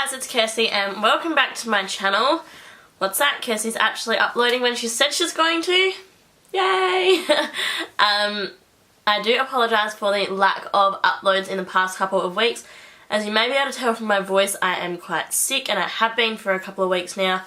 guys, it's Kirsty and welcome back to my channel. What's that? Kirsty's actually uploading when she said she's going to. Yay! I do apologise for the lack of uploads in the past couple of weeks. As you may be able to tell from my voice, I am quite sick and I have been for a couple of weeks now.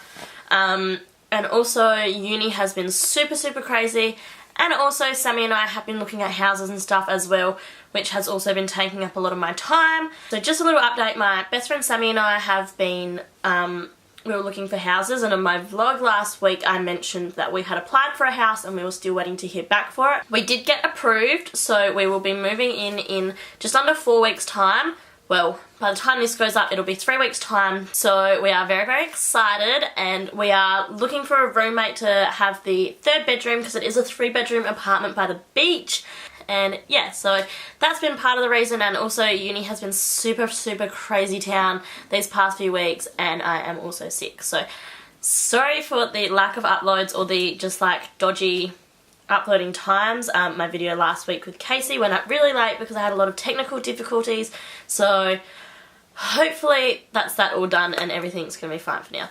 And also uni has been super crazy, and also Sammy and I have been looking at houses and stuff as well, which has also been taking up a lot of my time. So just a little update, my best friend Sammy and I have been, we were looking for houses, and in my vlog last week I mentioned that we had applied for a house and we were still waiting to hear back for it. We did get approved, so we will be moving in just under 4 weeks time. Well, by the time this goes up, it'll be 3 weeks time. So we are very excited, and we are looking for a roommate to have the 3rd bedroom because it is a 3-bedroom apartment by the beach. And yeah, so that's been part of the reason, and also uni has been super crazy town these past few weeks, and I am also sick. So sorry for the lack of uploads or the just like dodgy uploading times. My video last week with Casey went up really late because I had a lot of technical difficulties, so hopefully that's that all done and everything's gonna be fine for now.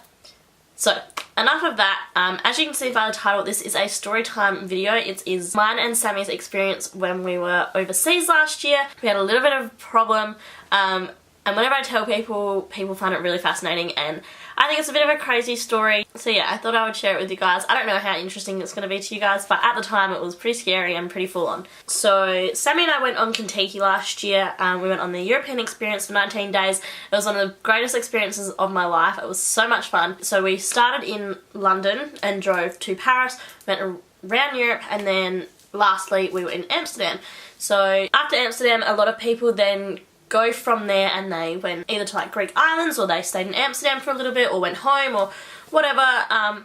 So enough of that. As you can see by the title, this is a story time video. It is mine and Sammy's experience when we were overseas last year. We had a little bit of a problem, and whenever I tell people, people find it really fascinating, and I think it's a bit of a crazy story. So yeah, I thought I would share it with you guys. I don't know how interesting it's going to be to you guys, but at the time it was pretty scary and pretty full on. So Sammy and I went on Kentucky last year. We went on the European experience for 19 days. It was one of the greatest experiences of my life. It was so much fun. So we started in London and drove to Paris, went around Europe, and then lastly we were in Amsterdam. So after Amsterdam, a lot of people then go from there and they went either to like Greek islands, or they stayed in Amsterdam for a little bit, or went home or whatever,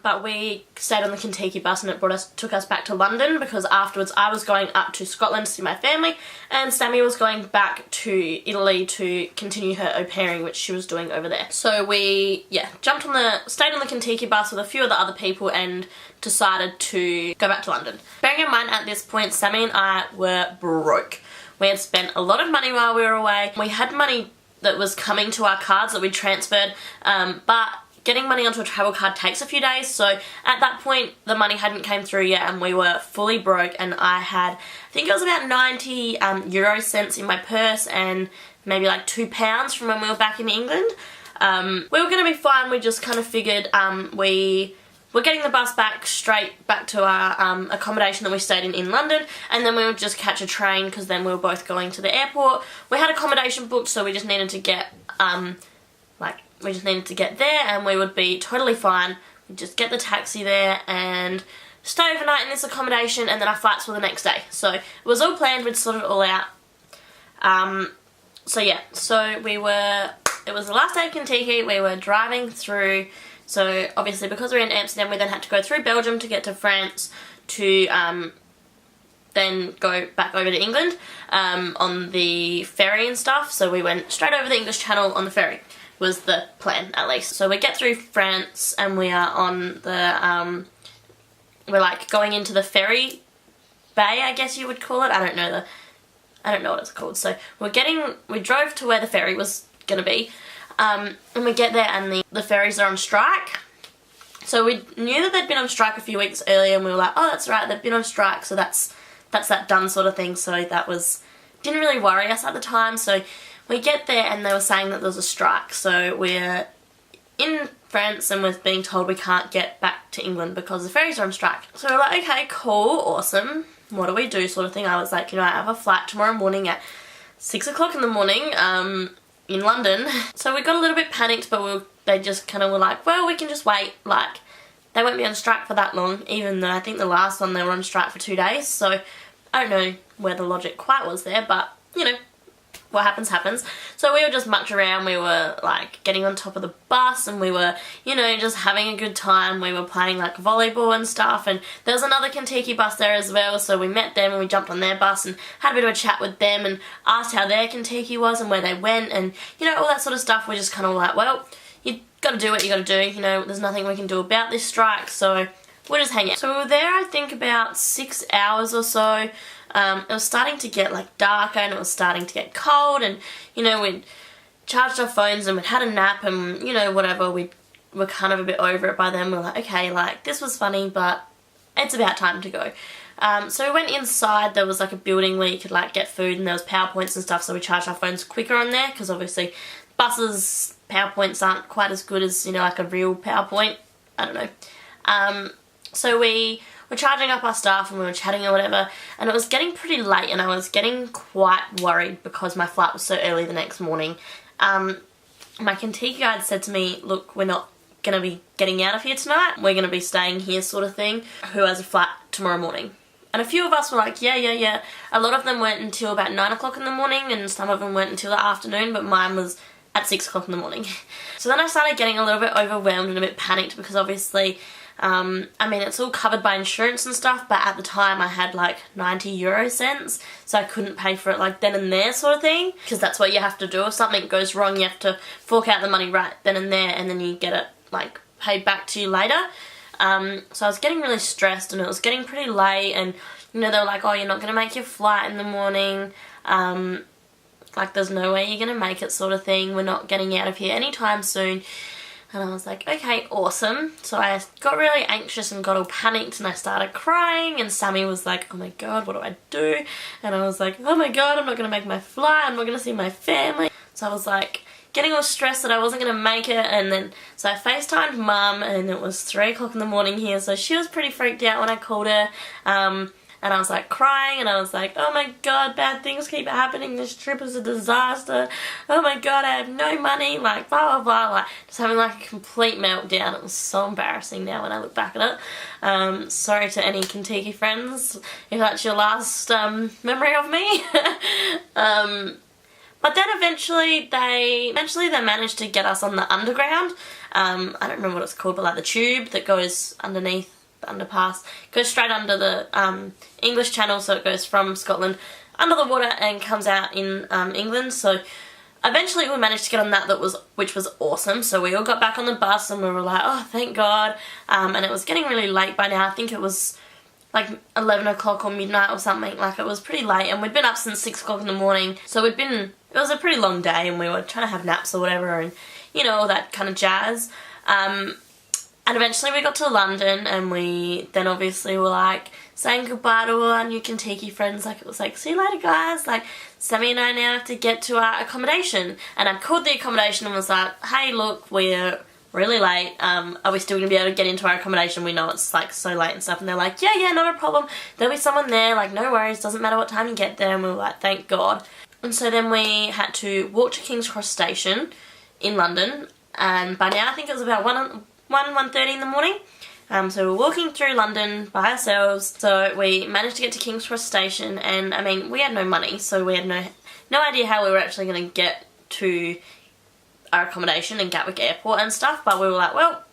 but we stayed on the Kentucky bus, and it took us back to London, because afterwards I was going up to Scotland to see my family, and Sammy was going back to Italy to continue her au pairing, which she was doing over there. So we, yeah, stayed on the Kentucky bus with a few of the other people and decided to go back to London. Bearing in mind at this point, Sammy and I were broke. We had spent a lot of money while we were away. We had money that was coming to our cards that we transferred, but getting money onto a travel card takes a few days, so at that point the money hadn't came through yet and we were fully broke, and I had, I think it was about 90 euro cents in my purse and maybe like £2 from when we were back in England. We were going to be fine. We just kind of figured we're getting the bus back straight back to our accommodation that we stayed in London, and then we would just catch a train because then we were both going to the airport. We had accommodation booked, so we just needed to get there and we would be totally fine. We'd just get the taxi there and stay overnight in this accommodation, and then our flights were the next day. So it was all planned, we'd sorted it all out. So yeah, so it was the last day of Kentucky, we were driving through. So obviously because we were in Amsterdam, we then had to go through Belgium to get to France to then go back over to England on the ferry and stuff. So we went straight over the English Channel on the ferry, was the plan at least. So we get through France and we are on the, we're like going into the ferry bay, I guess you would call it. I don't know what it's called. So we drove to where the ferry was going to be. And we get there and the ferries are on strike. So we knew that they'd been on strike a few weeks earlier, and we were like, oh, that's right, they've been on strike, so that's that done sort of thing. So that didn't really worry us at the time. So we get there and they were saying that there was a strike. So we're in France and we're being told we can't get back to England because the ferries are on strike. So we're like, okay, cool, awesome, what do we do sort of thing. I was like, I have a flight tomorrow morning at 6 o'clock in the morning, in London. So we got a little bit panicked, but they just kind of were like, well, we can just wait, like they won't be on strike for that long, even though I think the last one they were on strike for 2 days. So I don't know where the logic quite was there, but what happens happens. So we were just mucking around, we were like getting on top of the bus, and we were, just having a good time. We were playing like volleyball and stuff, and there was another Kentucky bus there as well, so we met them and we jumped on their bus and had a bit of a chat with them and asked how their Kentucky was and where they went, and all that sort of stuff. We're just kind of like, well, you gotta do what you gotta do, there's nothing we can do about this strike, so we'll just hang out. So we were there, I think, about 6 hours or so. It was starting to get like darker and it was starting to get cold, and we'd charged our phones and we'd had a nap and, you know, whatever, we were kind of a bit over it by then. We were like, okay, like, this was funny, but it's about time to go. So we went inside. There was like a building where you could like get food and there was PowerPoints and stuff, so we charged our phones quicker on there because obviously buses' PowerPoints aren't quite as good as, you know, like a real PowerPoint. I don't know. So we were charging up our stuff and we were chatting or whatever, and it was getting pretty late and I was getting quite worried because my flight was so early the next morning. My Kentucky guide said to me, look, we're not going to be getting out of here tonight. We're going to be staying here sort of thing. Who has a flight tomorrow morning? And a few of us were like, yeah. A lot of them went until about 9 o'clock in the morning and some of them went until the afternoon, but mine was at 6 o'clock in the morning. So then I started getting a little bit overwhelmed and a bit panicked because obviously, I mean, it's all covered by insurance and stuff, but at the time I had like 90€, so I couldn't pay for it like then and there sort of thing, because that's what you have to do. If something goes wrong, you have to fork out the money right then and there, and then you get it like paid back to you later. So I was getting really stressed and it was getting pretty late, and you know, they were like, oh, you're not going to make your flight in the morning, like there's no way you're going to make it sort of thing, we're not getting out of here anytime soon. And I was like, okay, awesome. So I got really anxious and got all panicked and I started crying, and Sammy was like, oh my god, what do I do? And I was like, oh my god, I'm not going to make my flight, I'm not going to see my family. So I was like getting all stressed that I wasn't going to make it, and then so I FaceTimed Mum, and it was 3 o'clock in the morning here, so she was pretty freaked out when I called her, and I was like crying and I was like, oh my god, bad things keep happening, this trip is a disaster, oh my god, I have no money, like blah blah blah, like just having like a complete meltdown. It was so embarrassing now when I look back at it. Sorry to any Kentucky friends if that's your last memory of me. But then eventually they managed to get us on the underground. I don't remember what it's called, but like the tube that goes underneath the underpass. It goes straight under the English Channel, so it goes from Scotland under the water and comes out in England. So eventually we managed to get on that, which was awesome. So we all got back on the bus and we were like, oh, thank God. And it was getting really late by now. I think it was like 11 o'clock or midnight or something. Like, it was pretty late, and we'd been up since 6 o'clock in the morning, so it was a pretty long day, and we were trying to have naps or whatever, and you know, all that kind of jazz. And eventually we got to London, and we then obviously were like saying goodbye to all our new Kentucky friends. Like, it was like, see you later guys, like Sammy and I now have to get to our accommodation. And I called the accommodation and was like, hey look, we're really late, are we still going to be able to get into our accommodation? We know it's like so late and stuff. And they're like, yeah, not a problem, there'll be someone there, like no worries, doesn't matter what time you get there. And we were like, thank God. And so then we had to walk to King's Cross Station in London, and by now I think it was about 1:30 in the morning. So we were walking through London by ourselves. So we managed to get to King's Cross Station, and I mean, we had no money, so we had no idea how we were actually going to get to our accommodation in Gatwick Airport and stuff, but we were like, well,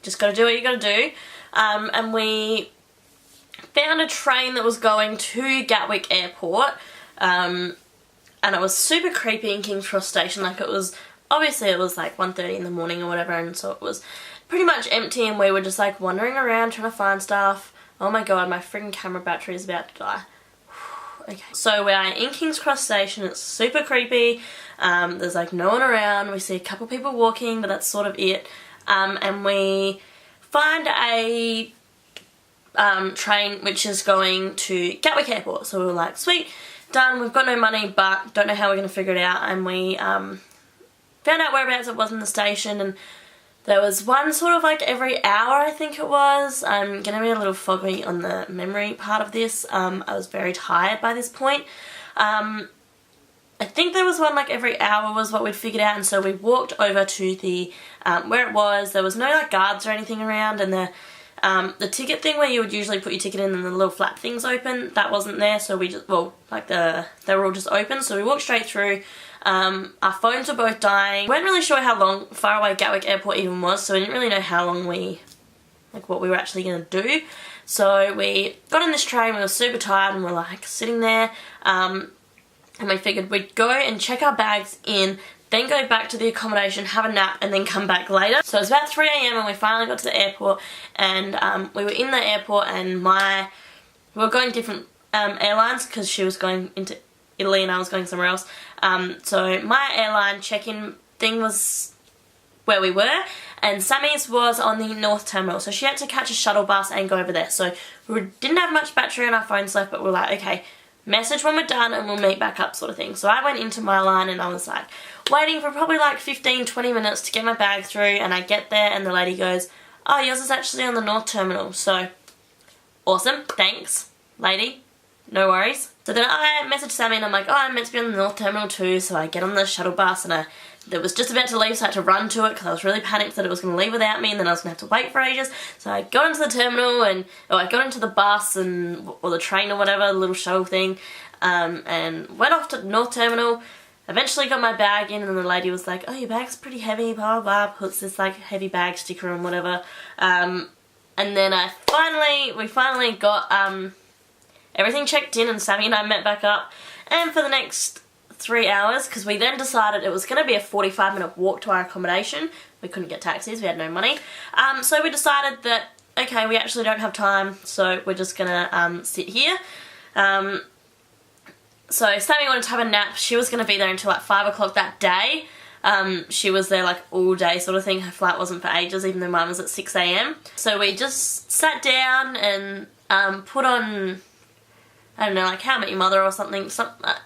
just gotta do what you gotta do. And we found a train that was going to Gatwick Airport, and it was super creepy in King's Cross Station. Like, it was like 1:30 in the morning or whatever, and so it was pretty much empty, and we were just like wandering around trying to find stuff. Oh my god, my freaking camera battery is about to die. Okay, so we're in King's Cross Station. It's super creepy. There's like no one around. We see a couple people walking, but that's sort of it. And we find a train which is going to Gatwick Airport. So we were like, sweet, done. We've got no money, but don't know how we're going to figure it out. And we found out whereabouts it was in the station, and there was one sort of like every hour, I think it was. I'm going to be a little foggy on the memory part of this. I was very tired by this point. I think there was one like every hour was what we'd figured out, and so we walked over to the where it was. There was no like guards or anything around, and the ticket thing where you would usually put your ticket in and the little flap things open, that wasn't there. So we just, well, like they were all just open, so we walked straight through. Our phones were both dying. We weren't really sure how far away Gatwick Airport even was, so we didn't really know how long what we were actually going to do. So we got in this train, we were super tired, and we're like sitting there, and we figured we'd go and check our bags in, then go back to the accommodation, have a nap, and then come back later. So it was about 3 AM when we finally got to the airport, and we were in the airport, and we were going different airlines, because she was going into Italy and I was going somewhere else. So my airline check-in thing was where we were, and Sammy's was on the North Terminal, so she had to catch a shuttle bus and go over there. So we didn't have much battery on our phones left, but we were like, okay, message when we're done and we'll meet back up sort of thing. So I went into my line and I was like waiting for probably like 15-20 minutes to get my bag through, and I get there and the lady goes, oh, yours is actually on the North Terminal. So awesome, thanks lady, no worries. So then I messaged Sammy and I'm like, oh, I'm meant to be on the North Terminal too. So I get on the shuttle bus and it was just about to leave, so I had to run to it because I was really panicked that it was going to leave without me and then I was going to have to wait for ages. So I got into the terminal I got into the bus or the train or whatever, the little shuttle thing, and went off to North Terminal. Eventually got my bag in and then the lady was like, oh, your bag's pretty heavy, blah blah blah, puts this like heavy bag sticker on, whatever. And then we finally got everything checked in and Sammy and I met back up, and for the next 3 hours, because we then decided it was going to be a 45-minute walk to our accommodation. We couldn't get taxis, we had no money. So we decided that, okay, we actually don't have time, so we're just going to sit here. So Sammy wanted to have a nap. She was going to be there until like 5 o'clock that day. She was there like all day sort of thing. Her flight wasn't for ages, even though mine was at 6 AM. So we just sat down and put on, I don't know, like How I Met Your Mother or something.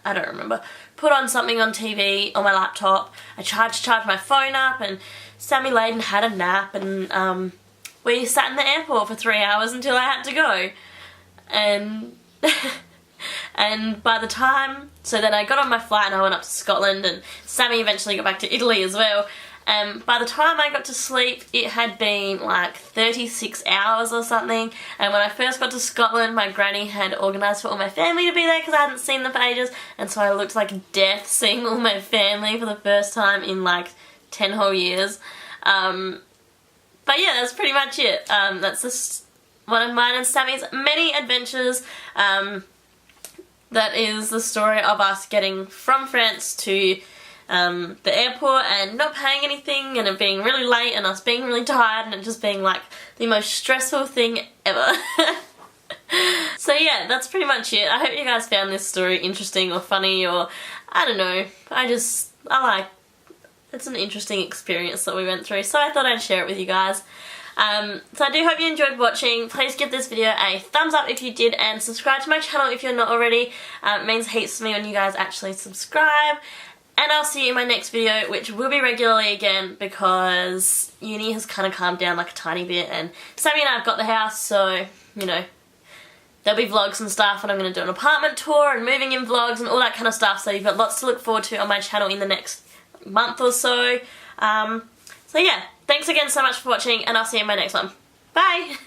I don't remember. Put on something on TV on my laptop. I charged my phone up, and Sammy laid and had a nap, and we sat in the airport for 3 hours until I had to go. And and by the time, so then I got on my flight and I went up to Scotland, and Sammy eventually got back to Italy as well. And by the time I got to sleep, it had been like 36 hours or something. And when I first got to Scotland, my granny had organised for all my family to be there because I hadn't seen them for ages. And so I looked like death seeing all my family for the first time in like 10 whole years. But yeah, that's pretty much it. That's just one of mine and Sammy's many adventures. That is the story of us getting from France to the airport and not paying anything, and it being really late and us being really tired and it just being like the most stressful thing ever. So yeah, that's pretty much it. I hope you guys found this story interesting or funny, or I don't know. It's an interesting experience that we went through, so I thought I'd share it with you guys. So I do hope you enjoyed watching. Please give this video a thumbs up if you did, and subscribe to my channel if you're not already. It means heaps to me when you guys actually subscribe. And I'll see you in my next video, which will be regularly again because uni has kind of calmed down like a tiny bit, and Sammy and I have got the house, so, you know, there'll be vlogs and stuff, and I'm going to do an apartment tour and moving in vlogs and all that kind of stuff, so you've got lots to look forward to on my channel in the next month or so. So yeah, thanks again so much for watching, and I'll see you in my next one. Bye!